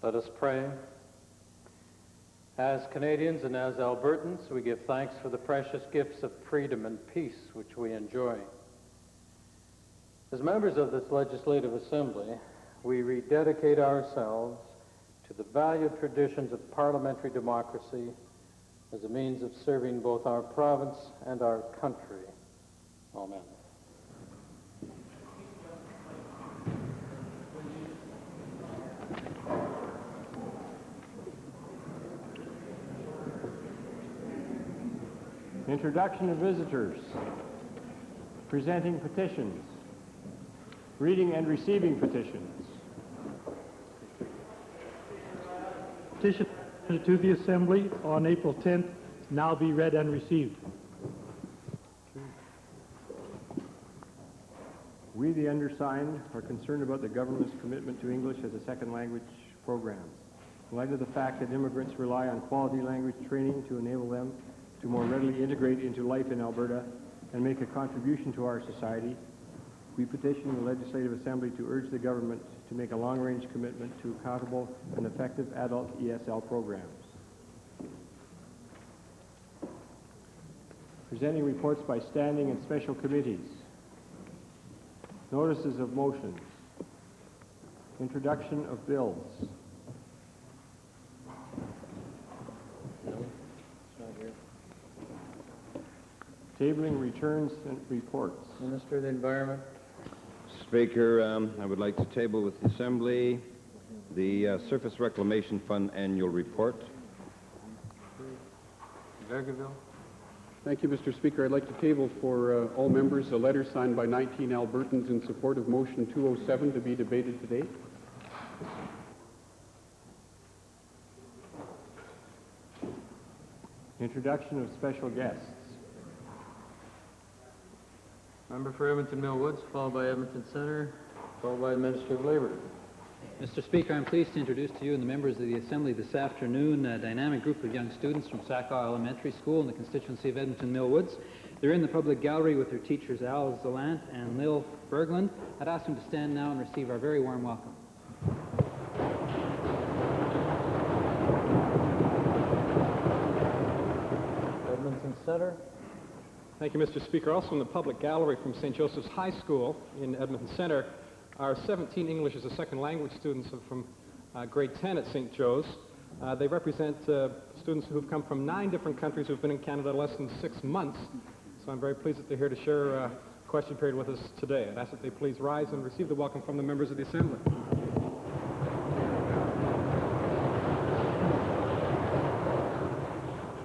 Let us pray. As Canadians and as Albertans, we give thanks for the precious gifts of freedom and peace which we enjoy. As members of this Legislative Assembly, we rededicate ourselves to the valued traditions of parliamentary democracy as a means of serving both our province and our country. Amen. Introduction of visitors, presenting petitions, reading and receiving petitions. Petition to the Assembly on April 10th now be read and received. We, the undersigned, are concerned about the government's commitment to English as a second language programs. In light of the fact that immigrants rely on quality language training to enable them to more readily integrate into life in Alberta and make a contribution to our society, we petition the Legislative Assembly to urge the government to make a long-range commitment to accountable and effective adult ESL programs. Presenting reports by standing and special committees. Notices of motions. Introduction of bills. Tabling returns and reports. Minister of the Environment. Speaker, I would like to table with the Assembly the Surface Reclamation Fund Annual Report. Vergeville. Thank you, Mr. Speaker. I'd like to table for all members a letter signed by 19 Albertans in support of Motion 207 to be debated today. Introduction of special guests. Member for Edmonton Mill Woods, followed by Edmonton Centre, followed by the Minister of Labour. Mr. Speaker, I'm pleased to introduce to you and the members of the Assembly this afternoon a dynamic group of young students from Sackau Elementary School in the constituency of Edmonton Mill Woods. They're in the public gallery with their teachers Al Zalant and Lil Berglund. I'd ask them to stand now and receive our very warm welcome. Edmonton Centre. Thank you, Mr. Speaker. Also in the public gallery from St. Joseph's High School in Edmonton Centre are 17 English as a second language students from grade 10 at St. Joe's. They represent students who've come from 9 different countries who've been in Canada less than 6 months. So I'm very pleased that they're here to share a question period with us today. I'd ask that they please rise and receive the welcome from the members of the Assembly.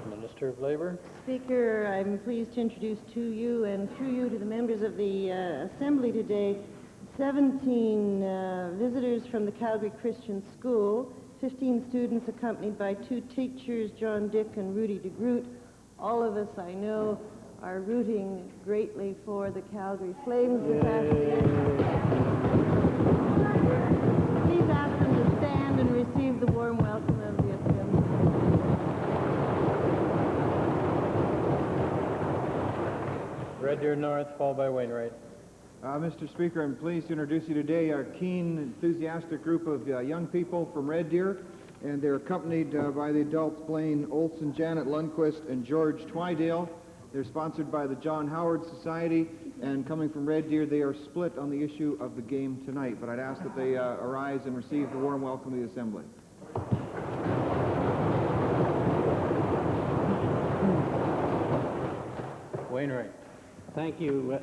Minister of Labour. Speaker, I'm pleased to introduce to you and through you to the members of the Assembly today 17 visitors from the Calgary Christian School, 15 students accompanied by 2 teachers, John Dick and Rudy DeGroot. All of us, I know, are rooting greatly for the Calgary Flames this afternoon. Please ask them to stand and receive the warm welcome of the Assembly. Red Deer North, followed by Wainwright. Mr. Speaker, I'm pleased to introduce you today our keen, enthusiastic group of young people from Red Deer, and they're accompanied by the adults Blaine Olson, Janet Lundquist, and George Twydale. They're sponsored by the John Howard Society, and coming from Red Deer, they are split on the issue of the game tonight, but I'd ask that they arise and receive the warm welcome of the Assembly. Wainwright. Thank you.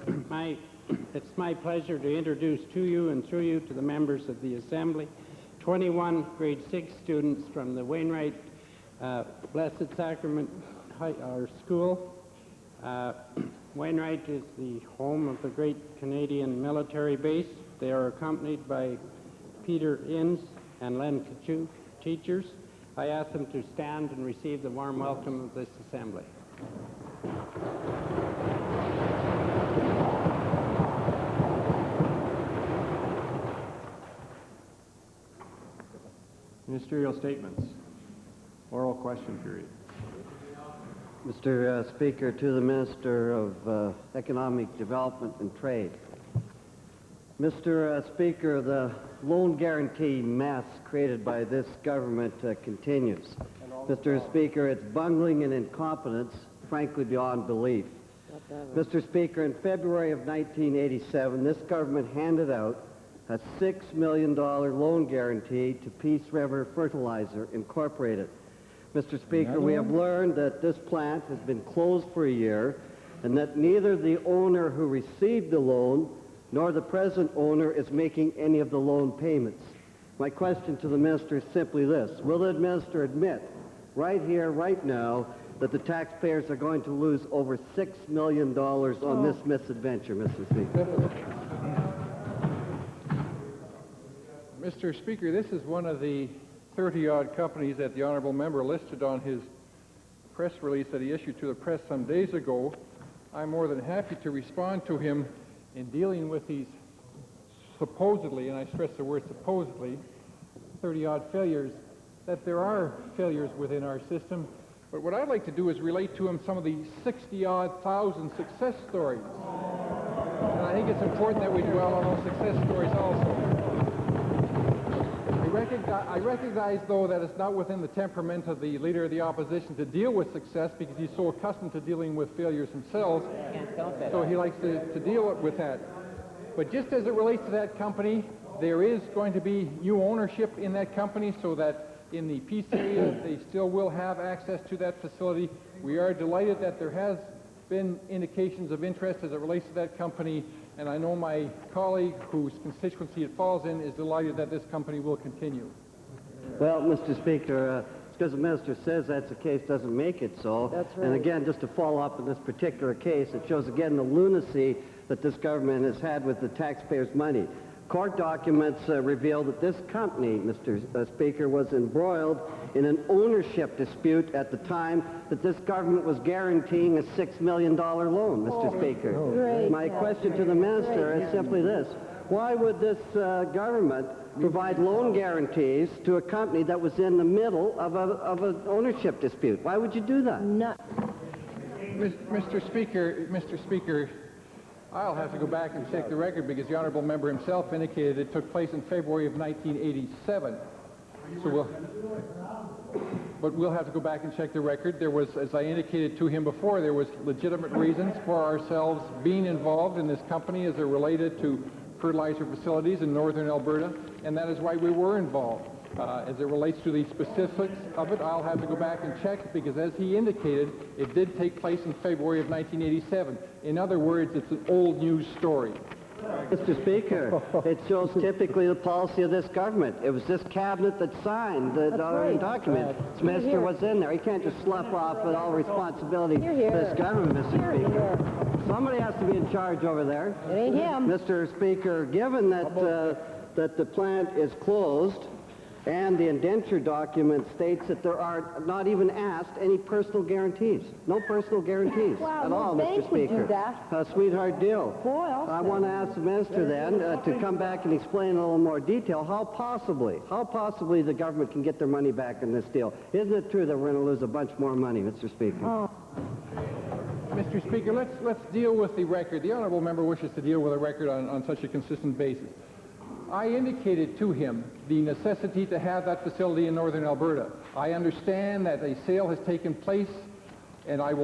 It's my pleasure to introduce to you and through you to the members of the Assembly 21 grade 6 students from the Wainwright Blessed Sacrament School. Wainwright is the home of the great Canadian military base. They are accompanied by Peter Inns and Len Kachuk, teachers. I ask them to stand and receive the warm welcome of this Assembly. Ministerial statements. Oral question period. Mr. Speaker, to the Minister of Economic Development and Trade. Mr. Speaker, the loan guarantee mess created by this government continues. Mr. Speaker, it's bungling and incompetence, frankly beyond belief. Mr. Speaker, in February of 1987, this government handed out a $6 million loan guarantee to Peace River Fertilizer Incorporated. Mr. Speaker, we have learned that this plant has been closed for a year and that neither the owner who received the loan nor the present owner is making any of the loan payments. My question to the minister is simply this. Will the minister admit right here, right now, that the taxpayers are going to lose over $6 million on this misadventure, Mr. Speaker? Mr. Speaker, this is one of the 30-odd companies that the honourable member listed on his press release that he issued to the press some days ago. I'm more than happy to respond to him in dealing with these supposedly, and I stress the word supposedly, 30-odd failures, that there are failures within our system. But what I'd like to do is relate to him some of the 60-odd thousand success stories. And I think it's important that we dwell on those success stories also. I recognize, though, that it's not within the temperament of the Leader of the Opposition to deal with success because he's so accustomed to dealing with failures himself, so he likes to deal with that. But just as it relates to that company, there is going to be new ownership in that company so that in the peace area they still will have access to that facility. We are delighted that there has been indications of interest as it relates to that company, and I know my colleague whose constituency it falls in is delighted that this company will continue. Well, Mr. Speaker, because the minister says that's the case doesn't make it so. That's right. And again, just to follow up in this particular case, it shows again the lunacy that this government has had with the taxpayers' money. Court documents reveal that this company, Mr. Speaker, was embroiled in an ownership dispute at the time that this government was guaranteeing a $6 million loan, Mr. Speaker. Great. My question to the minister is simply this. Why would this government provide loan guarantees to a company that was in the middle of an ownership dispute? Why would you do that? Mr. Speaker, I'll have to go back and check the record because the honourable member himself indicated it took place in February of 1987. But we'll have to go back and check the record. There was, as I indicated to him before, there was legitimate reasons for ourselves being involved in this company as it related to fertilizer facilities in northern Alberta, and that is why we were involved. As it relates to the specifics of it, I'll have to go back and check because, as he indicated, it did take place in February of 1987. In other words, it's an old news story. Mr. Speaker, it shows typically the policy of this government. It was this cabinet that signed the document. This minister was in there. He can't just slough off with all responsibility for this government, Mr. Speaker. Somebody has to be in charge over there. It ain't him. Mr. Speaker, given that, that the plant is closed, and the indenture document states that there are not even asked any personal guarantees. No personal guarantees at all, Mr. Speaker. A sweetheart deal. I want to ask the minister then to come back and explain in a little more detail how possibly the government can get their money back in this deal. Isn't it true that we're going to lose a bunch more money, Mr. Speaker? Mr. Speaker, let's deal with the record. The honourable member wishes to deal with a record on such a consistent basis. I indicated to him the necessity to have that facility in northern Alberta. I understand that a sale has taken place, and I'd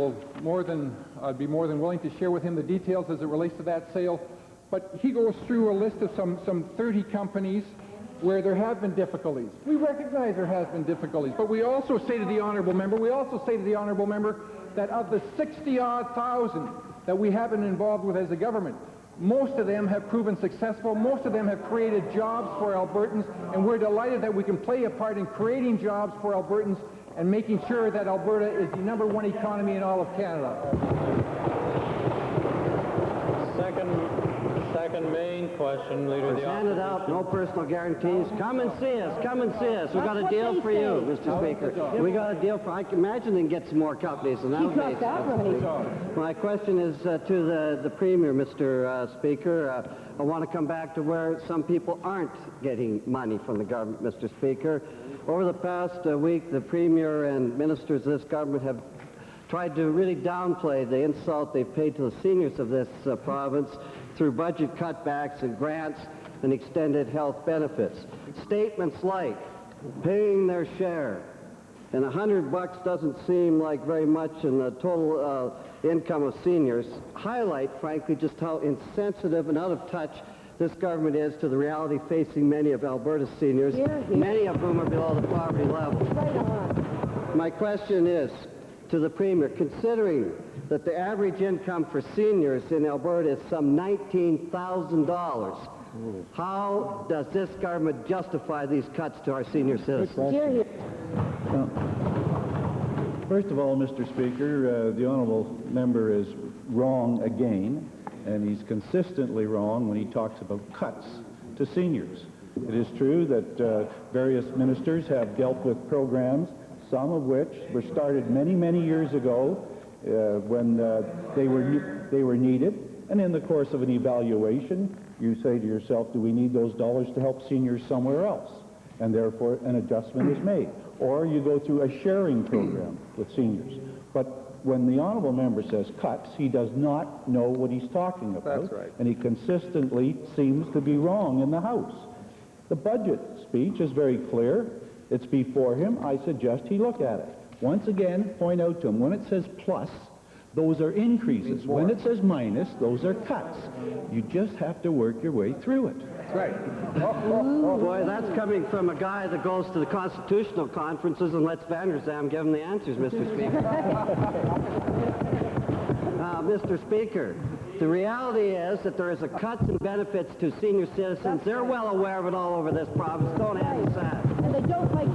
be more than willing to share with him the details as it relates to that sale. But he goes through a list of some 30 companies where there have been difficulties. We recognize there has been difficulties, but we also say to the honourable member, that of the 60-odd thousand that we have been involved with as a government, most of them have proven successful. Most of them have created jobs for Albertans, and we're delighted that we can play a part in creating jobs for Albertans and making sure that Alberta is the #1 economy in all of Canada. Second main question, Leader of the Hand it out, no personal guarantees. Come and see us. We've got a deal for you, Mr. Speaker. We got a deal for, I can imagine they can get some more companies than that. My question is to the Premier, Mr. Speaker. I want to come back to where some people aren't getting money from the government, Mr. Speaker. Over the past week, the Premier and ministers of this government have tried to really downplay the insult they've paid to the seniors of this province through budget cutbacks and grants and extended health benefits. Statements like paying their share, and $100 doesn't seem like very much in the total income of seniors, highlight, frankly, just how insensitive and out of touch this government is to the reality facing many of Alberta's seniors, many of whom are below the poverty level. Right on. My question is to the Premier, considering that the average income for seniors in Alberta is some $19,000, how does this government justify these cuts to our senior citizens? Well, first of all, Mr. Speaker, the honourable member is wrong again, and he's consistently wrong when he talks about cuts to seniors. It is true that various ministers have dealt with programs, some of which were started many, many years ago when they were needed, and in the course of an evaluation, you say to yourself, do we need those dollars to help seniors somewhere else? And therefore, an adjustment is made. Or you go through a sharing program with seniors. But when the honourable member says cuts, he does not know what he's talking about. That's right. And he consistently seems to be wrong in the House. The budget speech is very clear. It's before him. I suggest he look at it. Once again, point out to him, when it says plus, those are increases. When it says minus, those are cuts. You just have to work your way through it. That's right. Boy, that's coming from a guy that goes to the constitutional conferences and lets Van der Zam give him the answers, Mr. Speaker. Mr. Speaker, the reality is that there is a cuts in benefits to senior citizens. They're well aware of it all over this province. Don't hand us that. And they don't like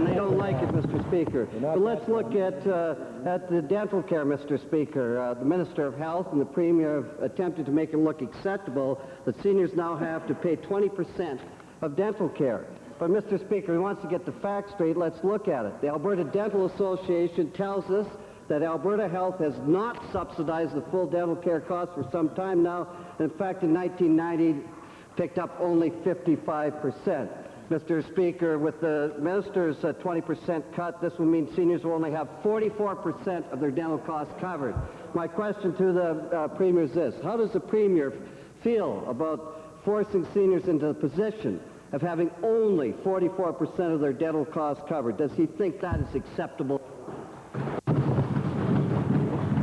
They don't like it, Mr. Speaker. But let's look at the dental care, Mr. Speaker. The Minister of Health and the Premier have attempted to make it look acceptable that seniors now have to pay 20% of dental care. But, Mr. Speaker, he wants to get the facts straight. Let's look at it. The Alberta Dental Association tells us that Alberta Health has not subsidized the full dental care costs for some time now. In fact, in 1990, picked up only 55%. Mr. Speaker, with the minister's 20% cut, this will mean seniors will only have 44% of their dental costs covered. My question to the Premier is this. How does the Premier feel about forcing seniors into the position of having only 44% of their dental costs covered? Does he think that is acceptable?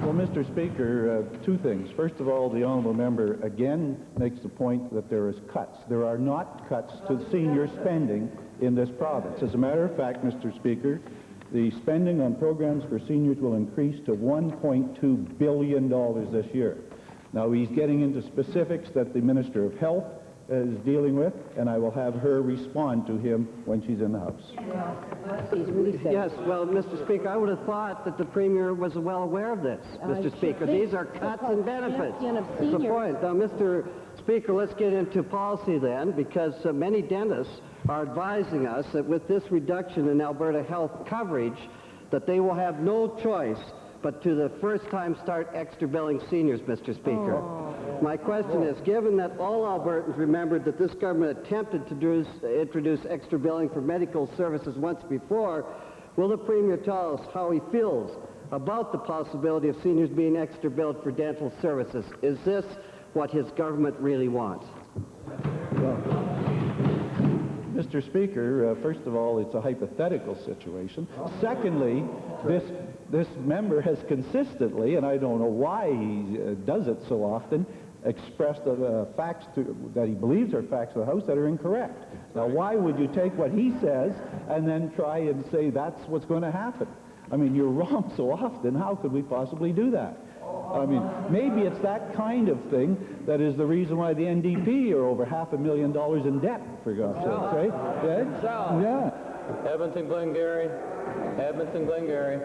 Well, Mr. Speaker, two things. First of all, the honourable member again makes the point that there is cuts. There are not cuts to senior spending in this province. As a matter of fact, Mr. Speaker, the spending on programs for seniors will increase to $1.2 billion this year. Now, he's getting into specifics that the Minister of Health is dealing with, and I will have her respond to him when she's in the House. Yes, well, Mr. Speaker, I would have thought that the Premier was well aware of this, Mr. Speaker. These are cuts in benefits. That's the point. Now, Mr. Speaker, let's get into policy then, because many dentists are advising us that with this reduction in Alberta health coverage, that they will have no choice but to the first time start extra billing seniors, Mr. Speaker. My question is, given that all Albertans remembered that this government attempted to introduce extra billing for medical services once before, will the Premier tell us how he feels about the possibility of seniors being extra billed for dental services? Is this what his government really wants? Mr. Speaker, first of all, it's a hypothetical situation. Secondly, this member has consistently, and I don't know why he does it so often, expressed facts that he believes are facts of the House that are incorrect. Now, why would you take what he says and then try and say that's what's going to happen? I mean, you're wrong so often. How could we possibly do that? I mean, maybe it's that kind of thing that is the reason why the NDP are over $500,000 in debt, for God's sake, right? Yeah. Edmonton Glengarry. Edmonton Glengarry.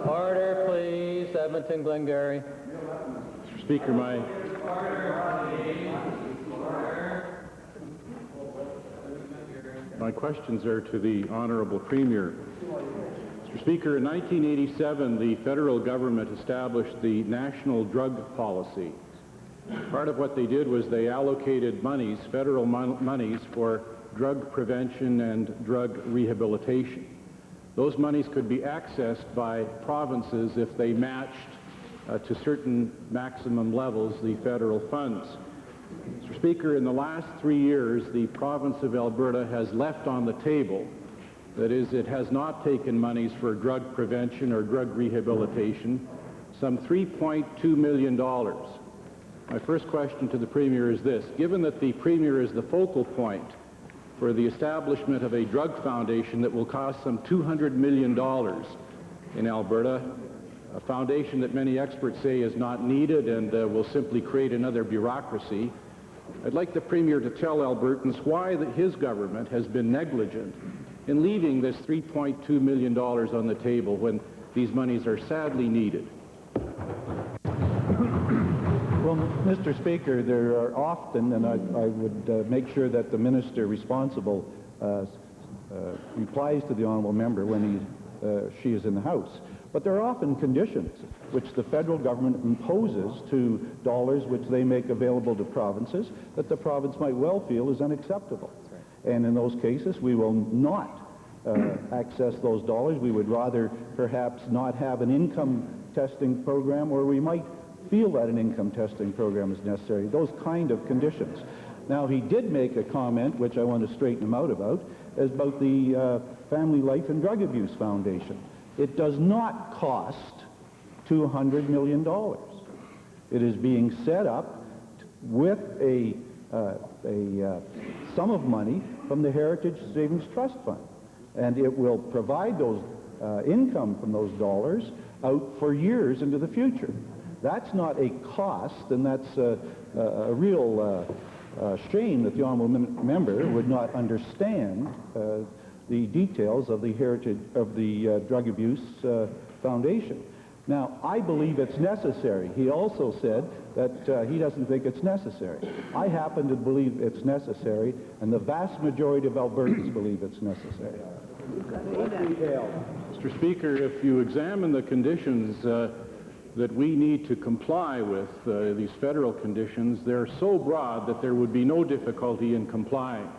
Order, please. Edmonton Glengarry. Mr. Speaker, my questions are to the Honourable Premier. Mr. Speaker, in 1987, the federal government established the National Drug Policy. Part of what they did was they allocated monies, federal monies, for drug prevention and drug rehabilitation. Those monies could be accessed by provinces if they matched to certain maximum levels the federal funds. Mr. Speaker, in the last 3 years, the province of Alberta has left on the table, that is, it has not taken monies for drug prevention or drug rehabilitation, some $3.2 million. My first question to the Premier is this: given that the Premier is the focal point for the establishment of a drug foundation that will cost some $200 million in Alberta, a foundation that many experts say is not needed and will simply create another bureaucracy, I'd like the Premier to tell Albertans why his government has been negligent in leaving this $3.2 million on the table when these monies are sadly needed. Well, Mr. Speaker, there are often, and I would make sure that the minister responsible replies to the honourable member when she is in the House. But there are often conditions which the federal government imposes to dollars which they make available to provinces that the province might well feel is unacceptable. And in those cases, we will not access those dollars. We would rather perhaps not have an income testing program, or we might feel that an income testing program is necessary, those kind of conditions. Now, he did make a comment, which I want to straighten him out about the Family Life and Drug Abuse Foundation. It does not cost $200 million. It is being set up with a sum of money from the Heritage Savings Trust Fund, and it will provide those income from those dollars out for years into the future. That's not a cost, and that's a real shame that the honourable member would not understand the details of the Drug Abuse Foundation. Now, I believe it's necessary. He also said that he doesn't think it's necessary. I happen to believe it's necessary, and the vast majority of Albertans believe it's necessary. Mr. Speaker, if you examine the conditions that we need to comply with, these federal conditions, they're so broad that there would be no difficulty in complying.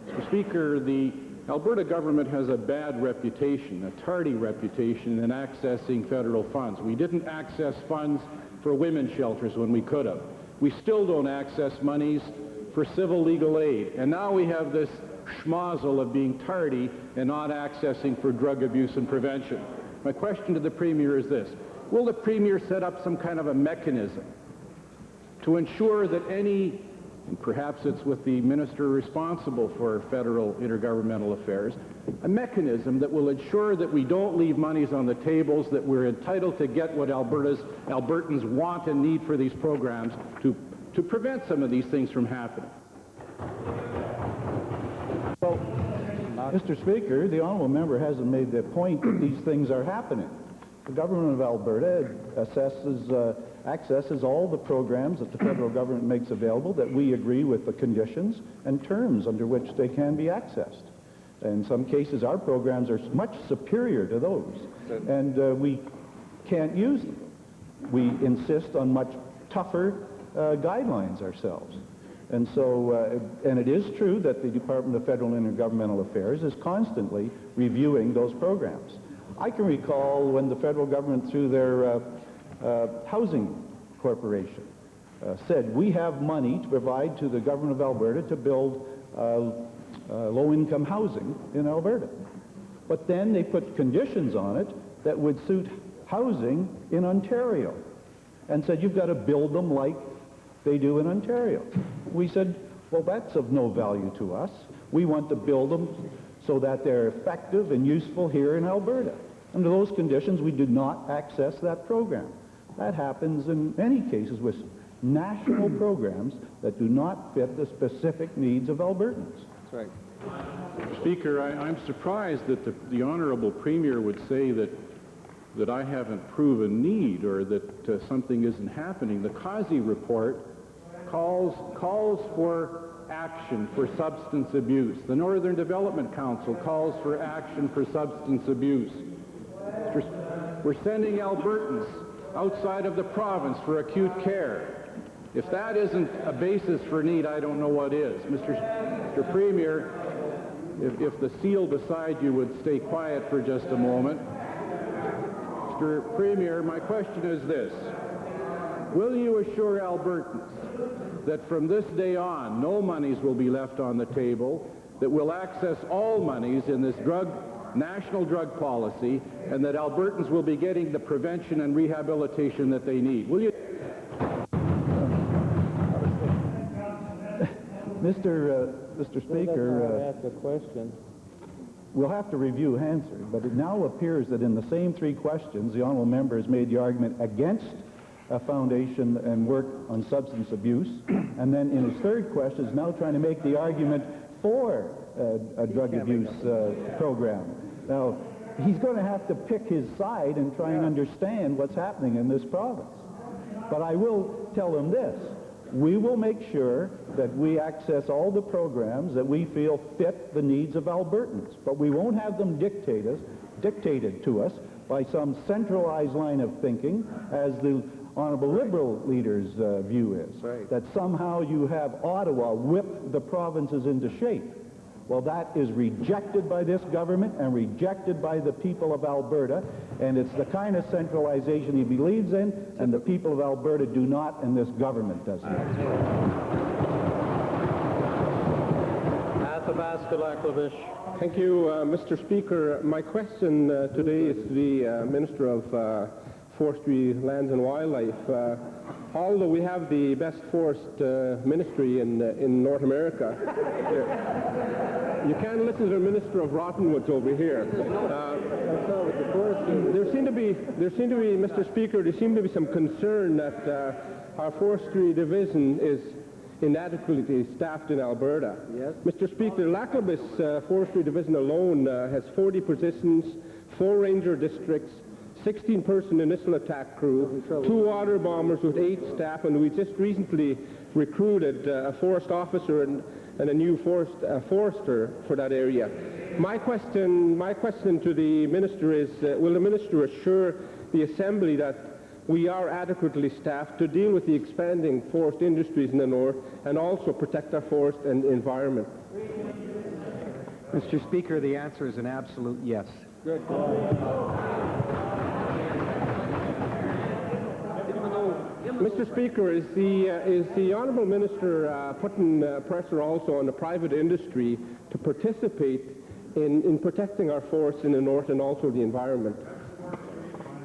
Mr. Speaker, the Alberta government has a bad reputation, a tardy reputation in accessing federal funds. We didn't access funds for women's shelters when we could have. We still don't access monies for civil legal aid. And now we have this schmozzle of being tardy and not accessing for drug abuse and prevention. My question to the Premier is this: will the Premier set up some kind of a mechanism to ensure that any, and perhaps it's with the minister responsible for federal intergovernmental affairs, a mechanism that will ensure that we don't leave monies on the tables, that we're entitled to get what Albertans want and need for these programs to prevent some of these things from happening? Well, Mr. Speaker, the honourable member hasn't made the point that these things are happening. The government of Alberta accesses all the programs that the federal government makes available that we agree with the conditions and terms under which they can be accessed. In some cases, our programs are much superior to those, and we can't use them. We insist on much tougher guidelines ourselves. And so, and it is true that the Department of Federal Intergovernmental Affairs is constantly reviewing those programs. I can recall when the federal government, through their housing corporation, said, we have money to provide to the government of Alberta to build low-income housing in Alberta. But then they put conditions on it that would suit housing in Ontario, and said, you've got to build them like they do in Ontario. We said, well, that's of no value to us. We want to build them so that they're effective and useful here in Alberta. Under those conditions, we did not access that program. That happens in many cases with national programs that do not fit the specific needs of Albertans. That's right. Mr. Speaker, I'm surprised that the Honourable Premier would say that I haven't proven need or that something isn't happening. The Causey report calls for action for substance abuse. The Northern Development Council calls for action for substance abuse. We're sending Albertans outside of the province for acute care. If that isn't a basis for need, I don't know what is. Mr. Premier, if the seal beside you would stay quiet for just a moment. Mr. Premier, my question is this: will you assure Albertans that from this day on, no monies will be left on the table, that we'll access all monies in this national drug policy, and that Albertans will be getting the prevention and rehabilitation that they need. Will you? Mr. Speaker, ask a question. we'll have to review answers, but it now appears that in the same three questions, the honourable member has made the argument against a foundation and work on substance abuse, and then in his third question is now trying to make the argument for a drug abuse program. Now, he's going to have to pick his side and try and understand what's happening in this province. But I will tell him this. We will make sure that we access all the programs that we feel fit the needs of Albertans, but we won't have them dictated to us by some centralized line of thinking, as the Honourable Liberal leader's view is, that somehow you have Ottawa whip the provinces into shape. Well, that is rejected by this government and rejected by the people of Alberta, and it's the kind of centralization he believes in, and the people of Alberta do not, and this government does not. Thank you, Mr. Speaker. My question today is to the Minister of Forestry, Lands and Wildlife. Although we have the best forest ministry in North America, you can't listen to the Minister of Rottenwoods over here. There seem to be, Mr. Speaker, there seem to be some concern that our forestry division is inadequately staffed in Alberta. Yes. Mr. Speaker, Lacklebus Forestry Division alone has 40 positions, 4 ranger districts, 16-person initial attack crew, 2 water bombers with 8 staff, and we just recently recruited a forest officer and a new forester for that area. My question to the minister is, will the minister assure the Assembly that we are adequately staffed to deal with the expanding forest industries in the north and also protect our forest and environment? Mr. Speaker, the answer is an absolute yes. Good. Mr. Speaker, is the Honourable Minister putting pressure also on the private industry to participate in protecting our forests in the north and also the environment?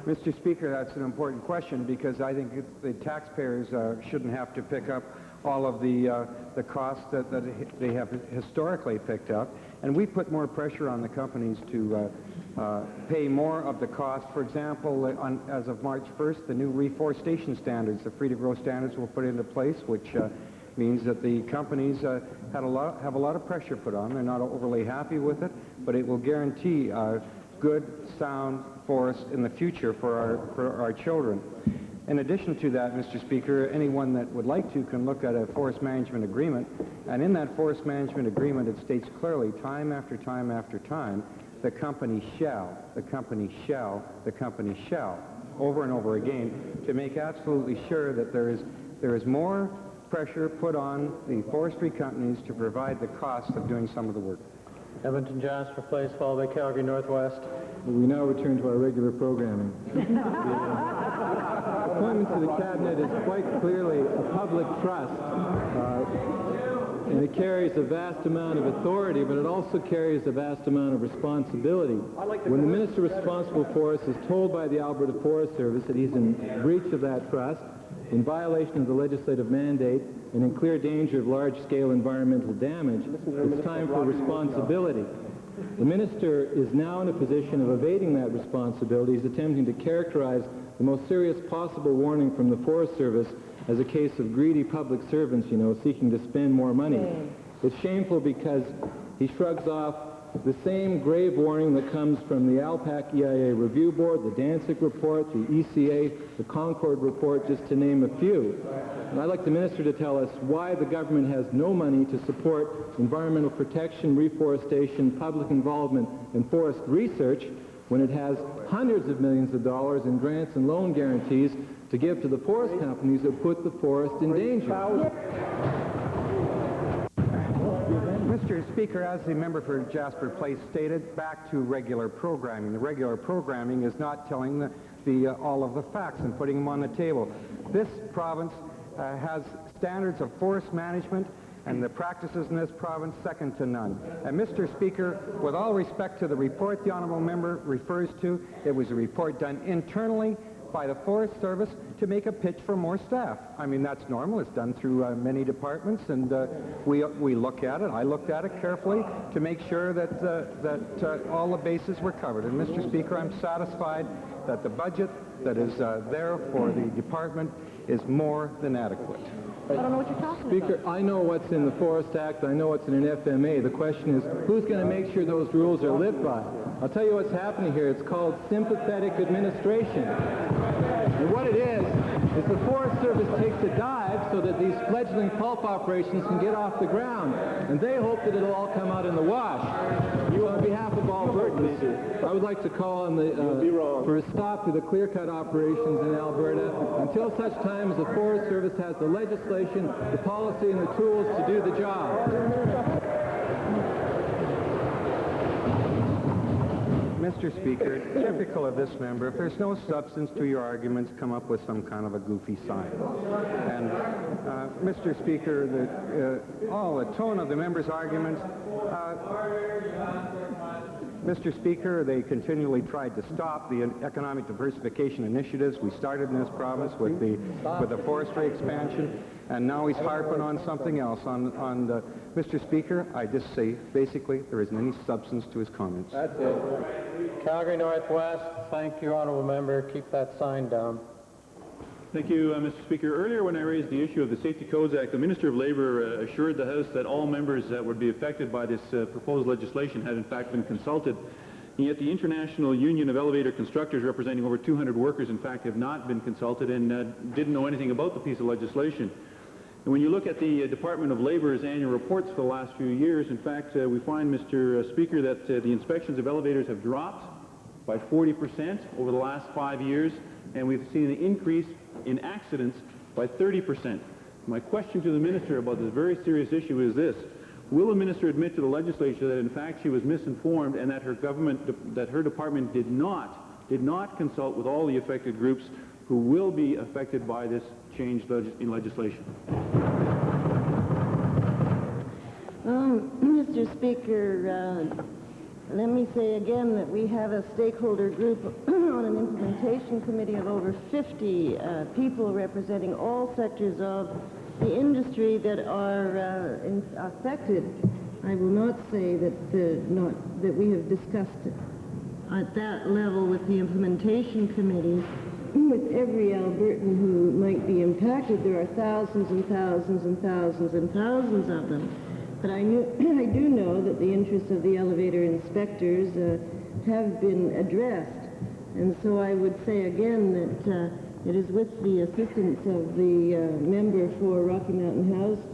Mr. Speaker, that's an important question, because I think the taxpayers shouldn't have to pick up all of the costs that they have historically picked up. And we put more pressure on the companies to pay more of the cost. For example, as of March 1st, the new reforestation standards, the free-to-grow standards, were put into place, which means that the companies have a lot of pressure put on. They're not overly happy with it, but it will guarantee good, sound forests in the future for our children. In addition to that, Mr. Speaker, anyone that would like to can look at a forest management agreement, and in that forest management agreement it states clearly, time after time after time, the company shall, the company shall, the company shall, over and over again, to make absolutely sure that there is more pressure put on the forestry companies to provide the cost of doing some of the work. Edmonton Jasper Place, followed by Calgary Northwest. We now return to our regular programming. The appointment to the Cabinet is quite clearly a public trust, and it carries a vast amount of authority, but it also carries a vast amount of responsibility. When the minister responsible for us is told by the Alberta Forest Service that he's in breach of that trust, in violation of the legislative mandate, and in clear danger of large-scale environmental damage, it's time for responsibility. The minister is now in a position of evading that responsibility. He's attempting to characterize the most serious possible warning from the Forest Service as a case of greedy public servants, seeking to spend more money. It's shameful because he shrugs off the same grave warning that comes from the ALPAC EIA Review Board, the Danzig Report, the ECA, the Concord Report, just to name a few. And I'd like the minister to tell us why the government has no money to support environmental protection, reforestation, public involvement, and forest research when it has hundreds of millions of dollars in grants and loan guarantees to give to the forest companies that put the forest in danger. Mr. Speaker, as the member for Jasper Place stated, back to regular programming. The regular programming is not telling all of the facts and putting them on the table. This province has standards of forest management and the practices in this province second to none. And Mr. Speaker, with all respect to the report the honourable member refers to, it was a report done internally by the Forest Service to make a pitch for more staff. I mean, that's normal. It's done through many departments, and we look at it. I looked at it carefully to make sure that all the bases were covered. And Mr. Speaker, I'm satisfied that the budget that is there for the department is more than adequate. I don't know what you're talking Speaker, about. I know what's in the Forest Act. I know what's in an FMA. The question is, who's going to make sure those rules are lived by? I'll tell you what's happening here. It's called sympathetic administration. And what it is the Forest Service takes a dive so that these fledgling pulp operations can get off the ground. And they hope that it'll all come out in the wash. So on behalf of Albertans, I would like to call on for a stop to the clear-cut operations in Alberta until such time as the Forest Service has the legislation, the policy, and the tools to do the job. Mr. Speaker, typical of this member, if there's no substance to your arguments, come up with some kind of a goofy sign. And, Mr. Speaker, the tone of the members' arguments, Mr. Speaker, they continually tried to stop the economic diversification initiatives we started in this province with the forestry expansion, and now he's harping on something else. Mr. Speaker, I just say, basically, there isn't any substance to his comments. That's it. Calgary Northwest, thank you, honourable member. Keep that sign down. Thank you, Mr. Speaker. Earlier when I raised the issue of the Safety Codes Act, the Minister of Labour assured the House that all members that would be affected by this proposed legislation had in fact been consulted. And yet the International Union of Elevator Constructors, representing over 200 workers, in fact, have not been consulted and didn't know anything about the piece of legislation. And when you look at the Department of Labor's annual reports for the last few years, in fact, we find, Mr. Speaker, that the inspections of elevators have dropped by 40% over the last 5 years, and we've seen an increase in accidents by 30%. My question to the Minister about this very serious issue is this: will the Minister admit to the legislature that in fact she was misinformed and that her department did not consult with all the affected groups who will be affected by this change in legislation? Mr. Speaker, let me say again that we have a stakeholder group on an implementation committee of over 50 people representing all sectors of the industry that are affected. I will not say that we have discussed at that level with the implementation committee with every Albertan who might be impacted. There are thousands and thousands and thousands and thousands of them. But I do know that the interests of the elevator inspectors have been addressed. And so I would say again that it is with the assistance of the member for Rocky Mountain House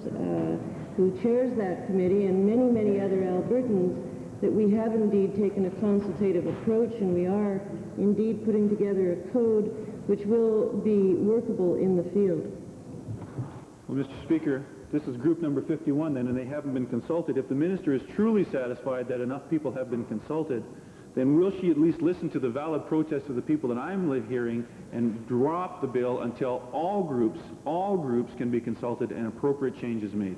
who chairs that committee and many, many other Albertans that we have indeed taken a consultative approach, and we are indeed putting together a code which will be workable in the field. Well, Mr. Speaker, this is group number 51 then, and they haven't been consulted. If the Minister is truly satisfied that enough people have been consulted, then will she at least listen to the valid protests of the people that I'm hearing and drop the bill until all groups can be consulted and appropriate changes made?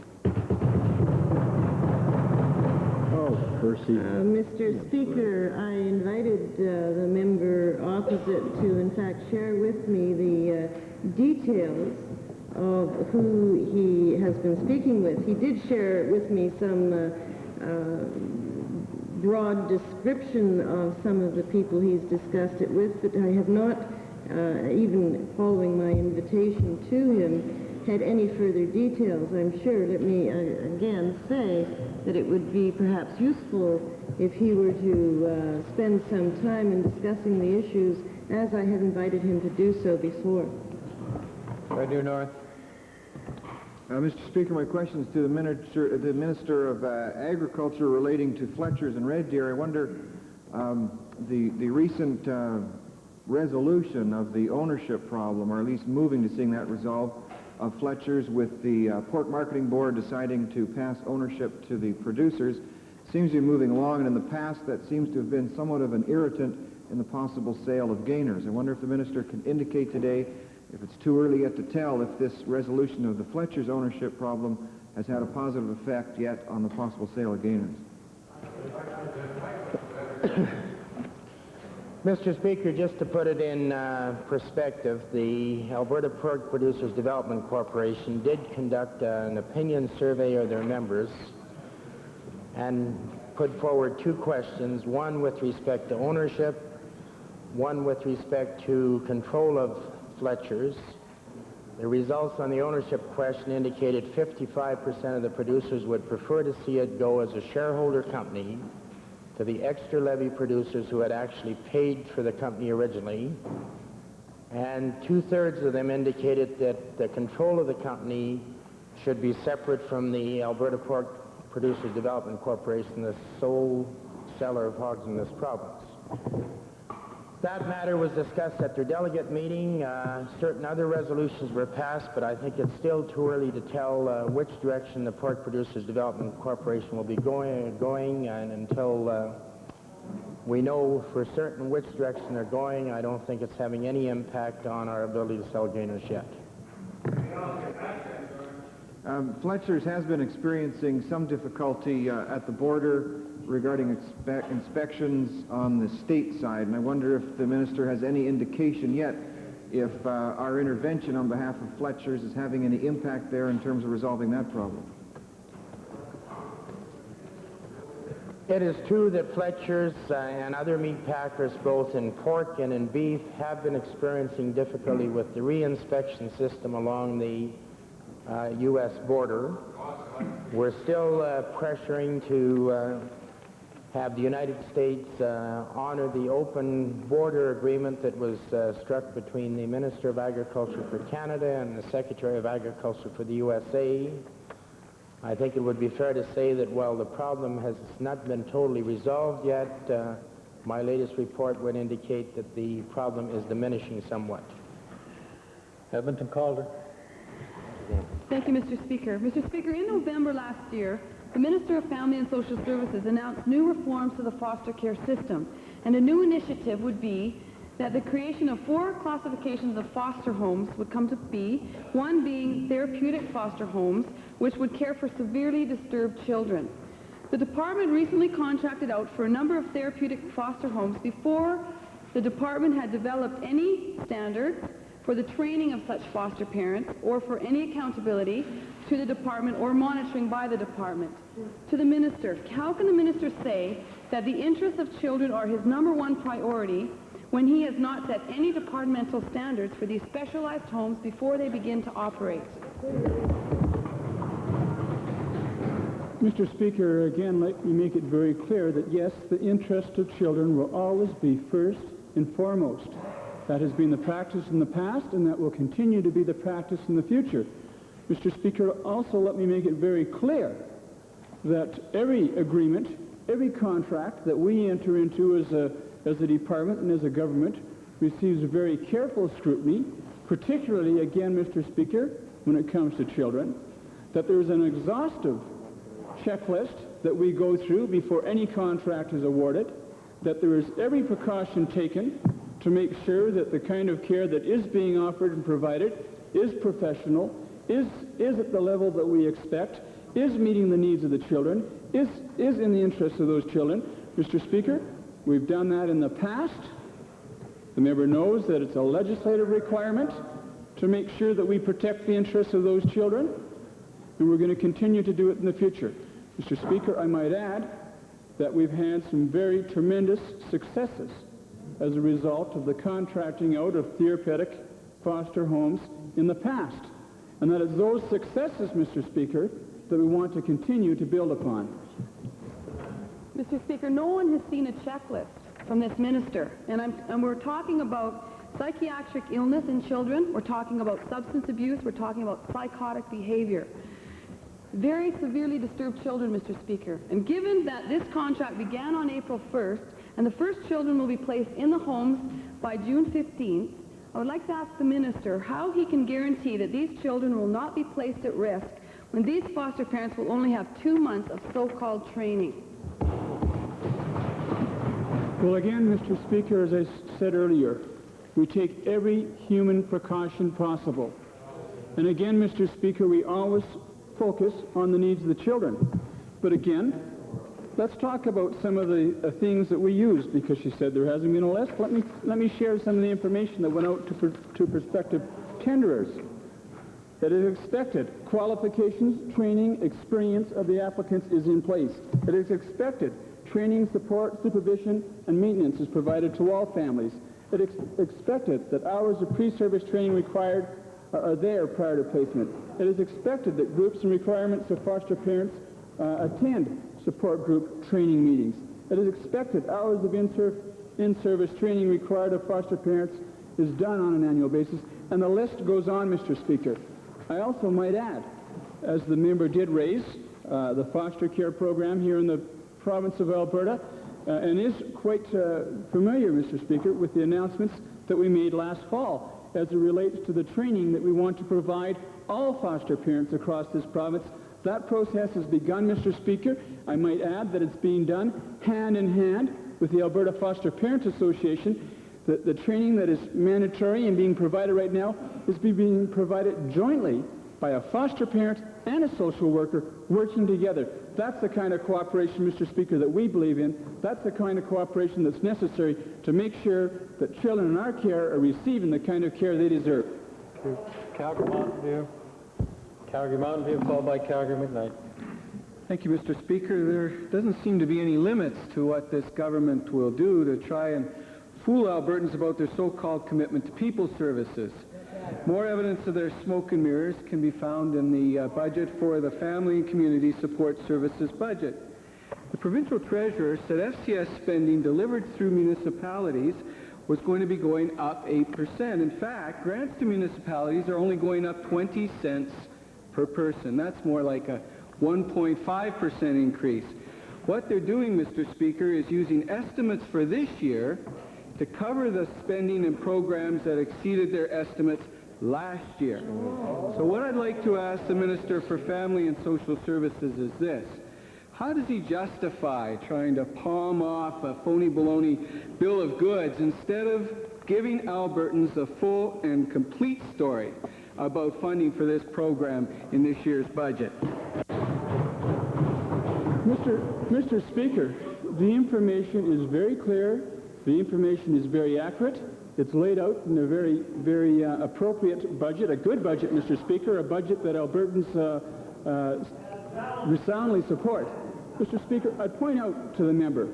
Mr. Speaker, I invited the member opposite to, in fact, share with me the details of who he has been speaking with. He did share with me some broad description of some of the people he's discussed it with, but I have not, even following my invitation to him, had any further details. I'm sure, let me again say that it would be perhaps useful if he were to spend some time in discussing the issues as I have invited him to do so before. Radio North. Mr. Speaker, my question is to the Minister of Agriculture relating to Fletchers and Red Deer. I wonder, the recent resolution of the ownership problem, or at least moving to seeing that resolved, of Fletchers, with the Pork Marketing Board deciding to pass ownership to the producers, seems to be moving along, and in the past that seems to have been somewhat of an irritant in the possible sale of gainers. I wonder if the Minister can indicate today if it's too early yet to tell if this resolution of the Fletcher's ownership problem has had a positive effect yet on the possible sale of Gaynors. Mr. Speaker, just to put it in perspective, the Alberta Pork Producers Development Corporation did conduct an opinion survey of their members and put forward two questions, one with respect to ownership, one with respect to control of Fletcher's. The results on the ownership question indicated 55% of the producers would prefer to see it go as a shareholder company to the extra levy producers who had actually paid for the company originally, and 2/3 of them indicated that the control of the company should be separate from the Alberta Pork Producers Development Corporation, the sole seller of hogs in this province. That matter was discussed at their delegate meeting. Certain other resolutions were passed, but I think it's still too early to tell which direction the Pork Producers Development Corporation will be going, and until we know for certain which direction they're going, I don't think it's having any impact on our ability to sell Gaynors yet. Fletcher's has been experiencing some difficulty at the border regarding inspections on the state side, and I wonder if the minister has any indication yet if our intervention on behalf of Fletcher's is having any impact there in terms of resolving that problem. It is true that Fletcher's and other meat packers, both in pork and in beef, have been experiencing difficulty with the re-inspection system along the U.S. border. We're still pressuring to have the United States honor the open border agreement that was struck between the Minister of Agriculture for Canada and the Secretary of Agriculture for the USA. I think it would be fair to say that while the problem has not been totally resolved yet, my latest report would indicate that the problem is diminishing somewhat. Edmonton Calder. Thank you, Mr. Speaker. Mr. Speaker, in November last year, the Minister of Family and Social Services announced new reforms to the foster care system, and a new initiative would be that the creation of 4 classifications of foster homes would come to be, one being therapeutic foster homes, which would care for severely disturbed children. The department recently contracted out for a number of therapeutic foster homes before the department had developed any standards for the training of such foster parents or for any accountability to the department or monitoring by the department. To the minister, how can the minister say that the interests of children are his #1 priority when he has not set any departmental standards for these specialized homes before they begin to operate? Mr. Speaker, again, let me make it very clear that yes, the interest of children will always be first and foremost. That has been the practice in the past, and that will continue to be the practice in the future. Mr. Speaker, also let me make it very clear that every agreement, every contract that we enter into as a department and as a government receives very careful scrutiny, particularly, again, Mr. Speaker, when it comes to children, that there is an exhaustive checklist that we go through before any contract is awarded, that there is every precaution taken to make sure that the kind of care that is being offered and provided is professional, is at the level that we expect, is meeting the needs of the children, is in the interests of those children. Mr. Speaker, we've done that in the past. The member knows that it's a legislative requirement to make sure that we protect the interests of those children, and we're going to continue to do it in the future. Mr. Speaker, I might add that we've had some very tremendous successes as a result of the contracting out of therapeutic foster homes in the past. And that is those successes, Mr. Speaker, that we want to continue to build upon. Mr. Speaker, no one has seen a checklist from this minister, and we're talking about psychiatric illness in children, we're talking about substance abuse, we're talking about psychotic behavior. Very severely disturbed children, Mr. Speaker. And given that this contract began on April 1st, and the first children will be placed in the homes by June 15th, I would like to ask the minister how he can guarantee that these children will not be placed at risk when these foster parents will only have 2 months of so-called training. Well, again, Mr. Speaker, as I said earlier, We take every human precaution possible. And again, Mr. Speaker, we always focus on the needs of the children. But again, let's talk about some of the things that we used, because she said there hasn't been a list. Let me share some of the information that went out to prospective tenderers. It is expected qualifications, training, experience of the applicants is in place. It is expected training, support, supervision, and maintenance is provided to all families. It is expected that hours of pre-service training required are there prior to placement. It is expected that groups and requirements of foster parents attend support group training meetings. It is expected hours of in-service training required of foster parents is done on an annual basis, and the list goes on, Mr. Speaker. I also might add, as the member did raise, the foster care program here in the province of Alberta, and is quite familiar, Mr. Speaker, with the announcements that we made last fall as it relates to the training that we want to provide all foster parents across this province. That process has begun, Mr. Speaker. I might add that it's being done hand in hand with the Alberta Foster Parents Association. The training that is mandatory and being provided right now is being provided jointly by a foster parent and a social worker working together. That's the kind of cooperation, Mr. Speaker, that we believe in. That's the kind of cooperation that's necessary to make sure that children in our care are receiving the kind of care they deserve. Calgary Mountain View. Calgary Mountain View, followed by Calgary McKnight. Thank you, Mr. Speaker. There doesn't seem to be any limits to what this government will do to try and fool Albertans about their so-called commitment to people services. More evidence of their smoke and mirrors can be found in the budget for the Family and Community Support Services budget. The provincial treasurer said FCS spending delivered through municipalities was going to be going up 8%. In fact, grants to municipalities are only going up 20 cents per person. That's more like a 1.5% increase. What they're doing, Mr. Speaker, is using estimates for this year to cover the spending in programs that exceeded their estimates last year. So what I'd like to ask the Minister for Family and Social Services is this. How does he justify trying to palm off a phony baloney bill of goods instead of giving Albertans a full and complete story about funding for this program in this year's budget? Mr. Speaker, the information is very clear. The information is very accurate. It's laid out in a very, very appropriate budget, a good budget, Mr. Speaker, a budget that Albertans resoundingly support. Mr. Speaker, I'd point out to the member,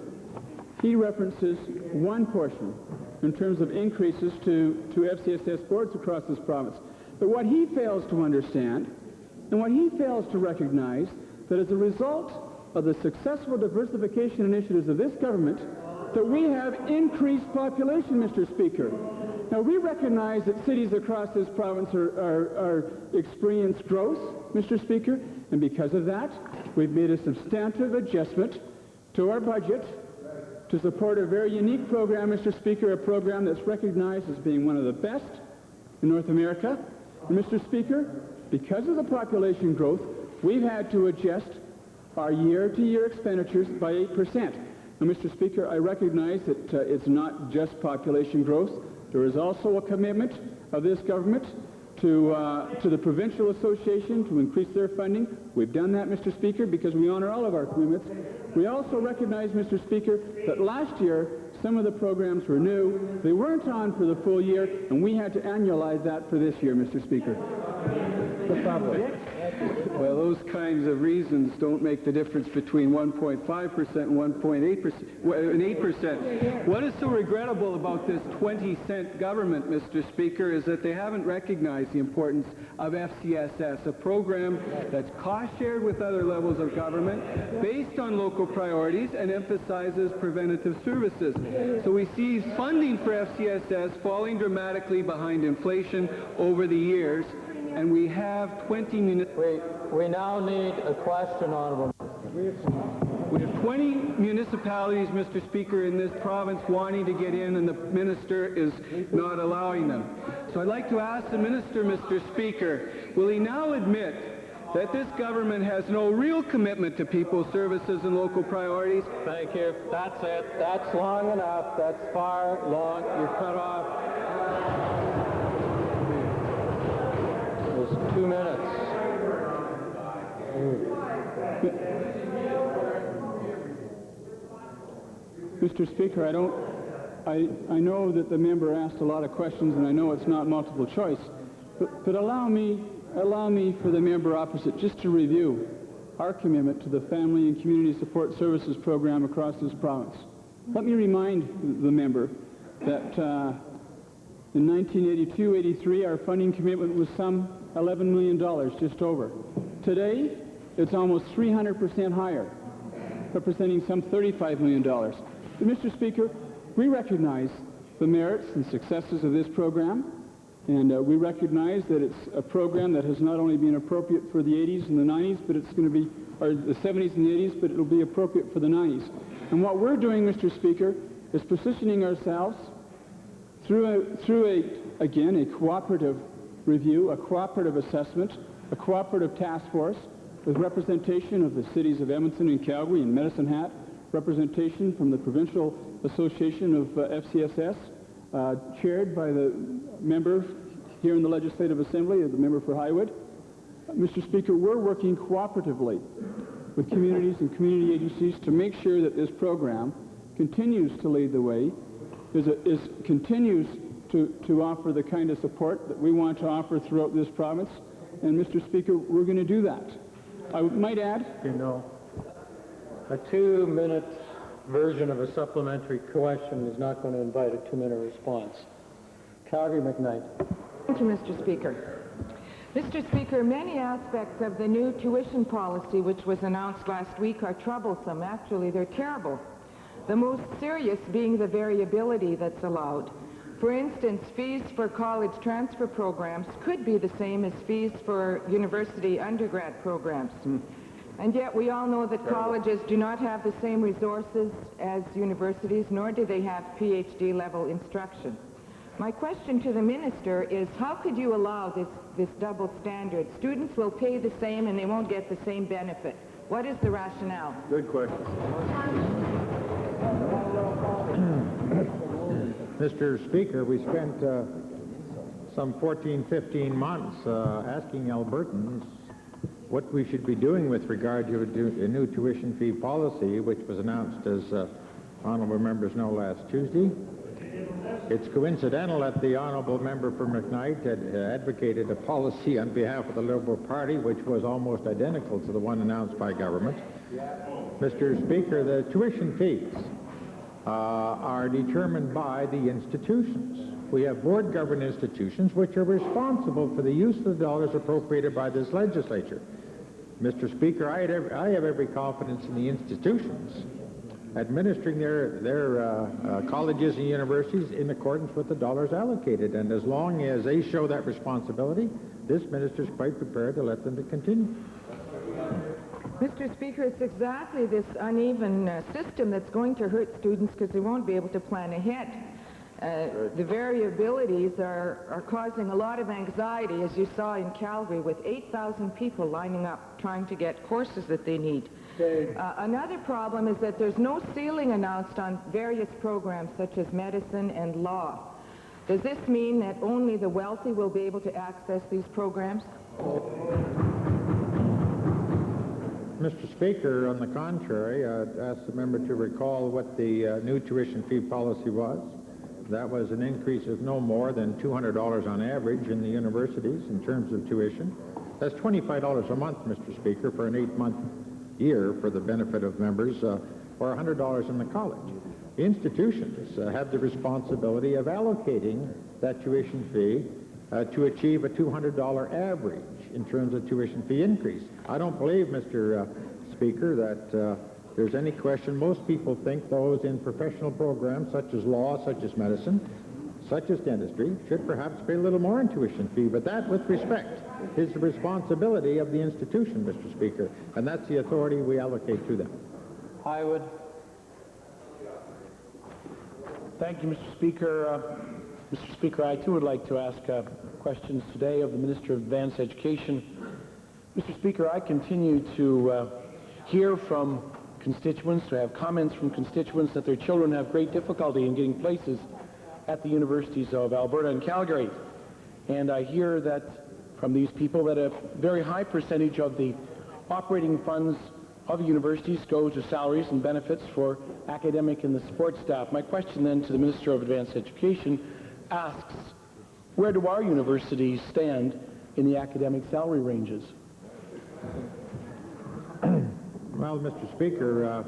he references one portion in terms of increases to FCSS boards across this province. But what he fails to understand, and what he fails to recognize, that as a result of the successful diversification initiatives of this government, that we have increased population, Mr. Speaker. Now, we recognize that cities across this province are experience growth, Mr. Speaker, and because of that, we've made a substantive adjustment to our budget to support a very unique program, Mr. Speaker, a program that's recognized as being one of the best in North America. And, Mr. Speaker, because of the population growth, we've had to adjust our year-to-year expenditures by 8%. Now, Mr. Speaker, I recognize that it's not just population growth. There is also a commitment of this government to the Provincial Association to increase their funding. We've done that, Mr. Speaker, because we honor all of our commitments. We also recognize, Mr. Speaker, that last year some of the programs were new. They weren't on for the full year, and we had to annualize that for this year, Mr. Speaker. Well, those kinds of reasons don't make the difference between 1.5% and 1.8% and 8%. What is so regrettable about this 20-cent government, Mr. Speaker, is that they haven't recognized the importance of FCSS, a program that's cost-shared with other levels of government, based on local priorities, and emphasizes preventative services. So we see funding for FCSS falling dramatically behind inflation over the years, and we have 20 We now need a question, Honourable. We have 20 municipalities, Mr. Speaker, in this province wanting to get in, and the minister is not allowing them. So I'd like to ask the minister, Mr. Speaker, will he now admit that this government has no real commitment to people's services and local priorities. Thank you. That's it. That's long enough. That's far long. You're cut off. There's 2 minutes. Mr. Speaker, I know that the member asked a lot of questions, and I know it's not multiple choice, but allow me for the member opposite just to review our commitment to the Family and Community Support Services program across this province. Let me remind the member that in 1982-83, our funding commitment was some $11 million, just over. Today, it's almost 300% higher, representing some $35 million. But Mr. Speaker, we recognize the merits and successes of this program, and we recognize that it's a program that has not only been appropriate for the 80s and the 90s, but it's going to be, or the 70s and the 80s, but it'll be appropriate for the 90s. And what we're doing, Mr. Speaker, is positioning ourselves through again, a cooperative review, a cooperative assessment, a cooperative task force with representation of the cities of Edmonton and Calgary and Medicine Hat, representation from the Provincial Association of FCSS, chaired by the member here in the Legislative Assembly, the member for Highwood. Mr. Speaker, we're working cooperatively with communities and community agencies to make sure that this program continues to lead the way, continues to offer the kind of support that we want to offer throughout this province. And Mr. Speaker, we're going to do that. I might add, a 2-minute version of a supplementary question is not going to invite a 2-minute response. Calgary McKnight. Thank you, Mr. Speaker. Mr. Speaker, many aspects of the new tuition policy which was announced last week are troublesome. Actually, they're terrible. The most serious being the variability that's allowed. For instance, fees for college transfer programs could be the same as fees for university undergrad programs. And yet we all know that colleges do not have the same resources as universities, nor do they have PhD level instruction. My question to the minister is, how could you allow this double standard? Students will pay the same and they won't get the same benefit. What is the rationale? Good question. Mr. Speaker, we spent some 14, 15 months asking Albertans what we should be doing with regard to a new tuition fee policy, which was announced, as honourable members know, last Tuesday. It's coincidental that the honourable member for McKnight had advocated a policy on behalf of the Liberal Party which was almost identical to the one announced by government. Mr. Speaker, the tuition fees are determined by the institutions. We have board-governed institutions which are responsible for the use of the dollars appropriated by this legislature. Mr. Speaker, I have every confidence in the institutions administering their colleges and universities in accordance with the dollars allocated. And as long as they show that responsibility, this minister is quite prepared to let them to continue. Mr. Speaker, it's exactly this uneven system that's going to hurt students because they won't be able to plan ahead. The variabilities are causing a lot of anxiety, as you saw in Calgary, with 8,000 people lining up trying to get courses that they need. Another problem is that there's no ceiling announced on various programs such as medicine and law. Does this mean that only the wealthy will be able to access these programs? Mr. Speaker, on the contrary, I'd ask the member to recall what the new tuition fee policy was. That was an increase of no more than $200 on average in the universities in terms of tuition. That's $25 a month, Mr. Speaker, for an 8-month year for the benefit of members, or $100 in the college. The institutions have the responsibility of allocating that tuition fee to achieve a $200 average in terms of tuition fee increase. I don't believe, Mr. Speaker, that there's any question. Most people think those in professional programs such as law, such as medicine, such as dentistry, should perhaps pay a little more in tuition fee. But that, with respect, is the responsibility of the institution, Mr. Speaker, and that's the authority we allocate to them. Highwood. Thank you, Mr. Speaker. Mr. Speaker, I too would like to ask questions today of the Minister of Advanced Education. Mr. Speaker, I continue to hear from constituents, to have comments from constituents that their children have great difficulty in getting places at the universities of Alberta and Calgary. And I hear that from these people that a very high percentage of the operating funds of universities go to salaries and benefits for academic and the support staff. My question then to the Minister of Advanced Education asks, where do our universities stand in the academic salary ranges? Well, Mr. Speaker,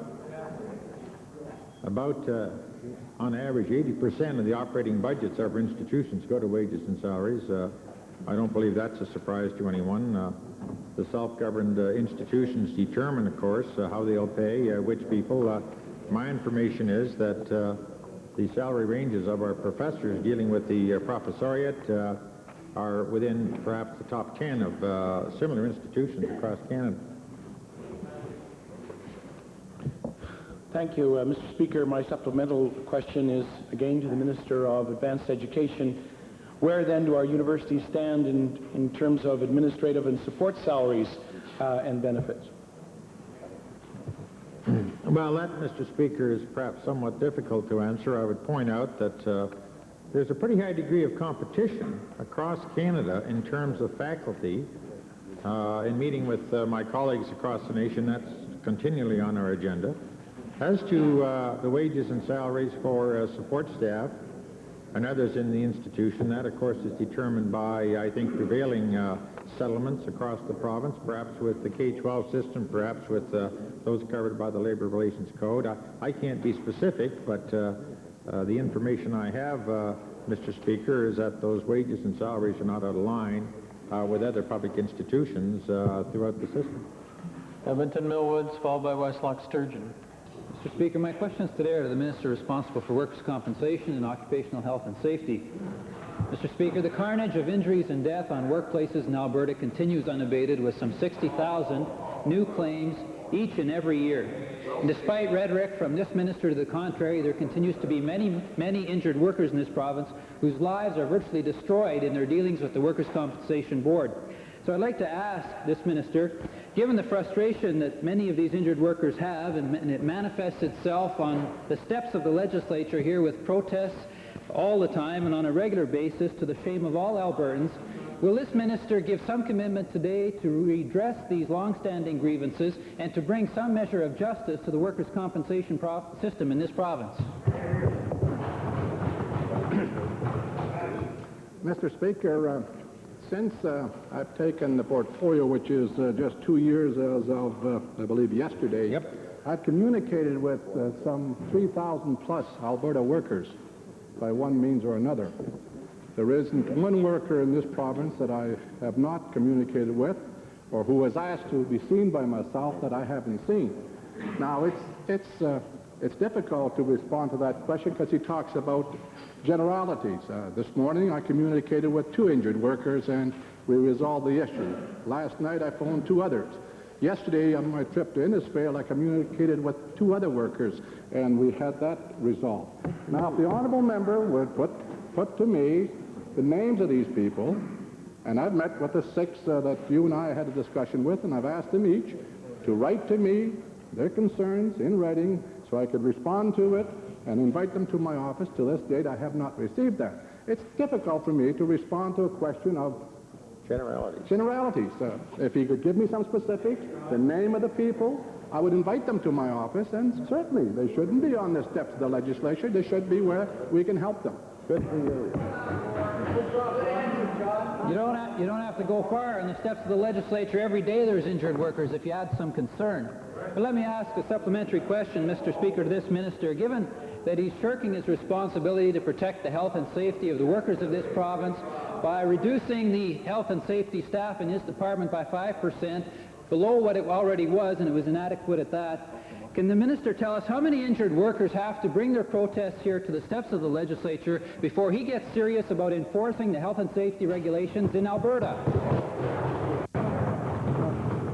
about on average 80% of the operating budgets of our institutions go to wages and salaries. I don't believe that's a surprise to anyone. The self-governed institutions determine, of course, how they'll pay which people. My information is that the salary ranges of our professors dealing with the professoriate are within perhaps the top 10 of similar institutions across Canada. Thank you, Mr. Speaker. My supplemental question is again to the Minister of Advanced Education. Where then do our universities stand in terms of administrative and support salaries and benefits? Well, that, Mr. Speaker, is perhaps somewhat difficult to answer. I would point out that there's a pretty high degree of competition across Canada in terms of faculty. In meeting with my colleagues across the nation, that's continually on our agenda. As to the wages and salaries for support staff and others in the institution, that, of course, is determined by, I think, prevailing settlements across the province, perhaps with the K-12 system, perhaps with those covered by the Labor Relations Code. I can't be specific, but the information I have, Mr. Speaker, is that those wages and salaries are not out of line with other public institutions throughout the system. Edmonton Millwoods, followed by Westlock Sturgeon. Mr. Speaker, my questions today are to the Minister responsible for workers' compensation and occupational health and safety. Mr. Speaker, the carnage of injuries and death on workplaces in Alberta continues unabated, with some 60,000 new claims each and every year. And despite rhetoric from this minister to the contrary, there continues to be many injured workers in this province whose lives are virtually destroyed in their dealings with the Workers' Compensation Board. So I'd like to ask this minister, given the frustration that many of these injured workers have, and it manifests itself on the steps of the legislature here with protests all the time and on a regular basis to the shame of all Albertans, will this minister give some commitment today to redress these long-standing grievances and to bring some measure of justice to the workers' compensation system in this province? Mr. Speaker, since I've taken the portfolio, which is just 2 years as of, I believe, yesterday, I've communicated with some 3,000 plus Alberta workers by one means or another. There isn't one worker in this province that I have not communicated with or who was asked to be seen by myself that I haven't seen. Now, it's difficult to respond to that question because he talks about generalities. This morning I communicated with 2 injured workers and we resolved the issue. Last night I phoned 2 others. Yesterday on my trip to Innisfail I communicated with 2 other workers and we had that resolved. Now if the honourable member would put to me the names of these people, and I've met with the 6 that you and I had a discussion with, and I've asked them each to write to me their concerns in writing so I could respond to it and invite them to my office. To this date, I have not received that. It's difficult for me to respond to a question of generalities. If he could give me some specifics, the name of the people, I would invite them to my office, and certainly they shouldn't be on the steps of the legislature. They should be where we can help them. Good for you. You don't have to go far. On the steps of the legislature every day there's injured workers if you had some concern. But let me ask a supplementary question, Mr. Speaker, to this minister. Given that he's shirking his responsibility to protect the health and safety of the workers of this province by reducing the health and safety staff in his department by 5%, below what it already was, and it was inadequate at that, can the minister tell us how many injured workers have to bring their protests here to the steps of the legislature before he gets serious about enforcing the health and safety regulations in Alberta?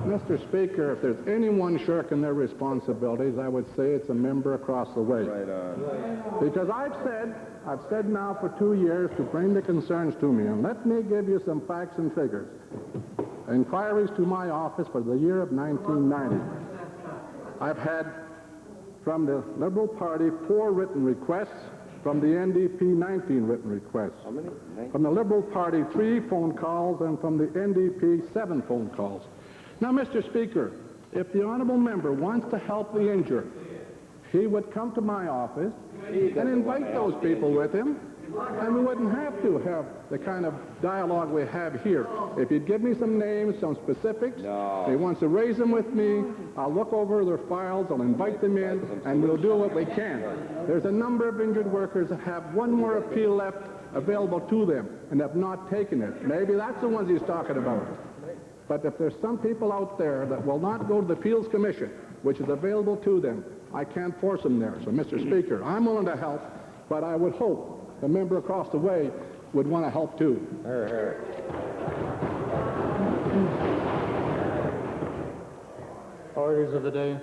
Mr. Speaker, if there's anyone shirking their responsibilities, I would say it's a member across the way. Right on. Because I've said now for 2 years to bring the concerns to me, and let me give you some facts and figures. inquiries to my office for the year of 1990. I've had from the Liberal Party 4 written requests, from the NDP 19 written requests. How many? From the Liberal Party 3 phone calls, and from the NDP 7 phone calls. Now, Mr. Speaker, if the honourable member wants to help the injured, he would come to my office and invite those people with him, and we wouldn't have to have the kind of dialogue we have here. If he'd give me some names, some specifics, if he wants to raise them with me, I'll look over their files, I'll invite them in, and we'll do what we can. There's a number of injured workers that have one more appeal left available to them and have not taken it. Maybe that's the ones he's talking about. But if there's some people out there that will not go to the Appeals Commission, which is available to them, I can't force them there. So, Mr. Speaker, I'm willing to help, but I would hope the member across the way would want to help too. Orders of the day.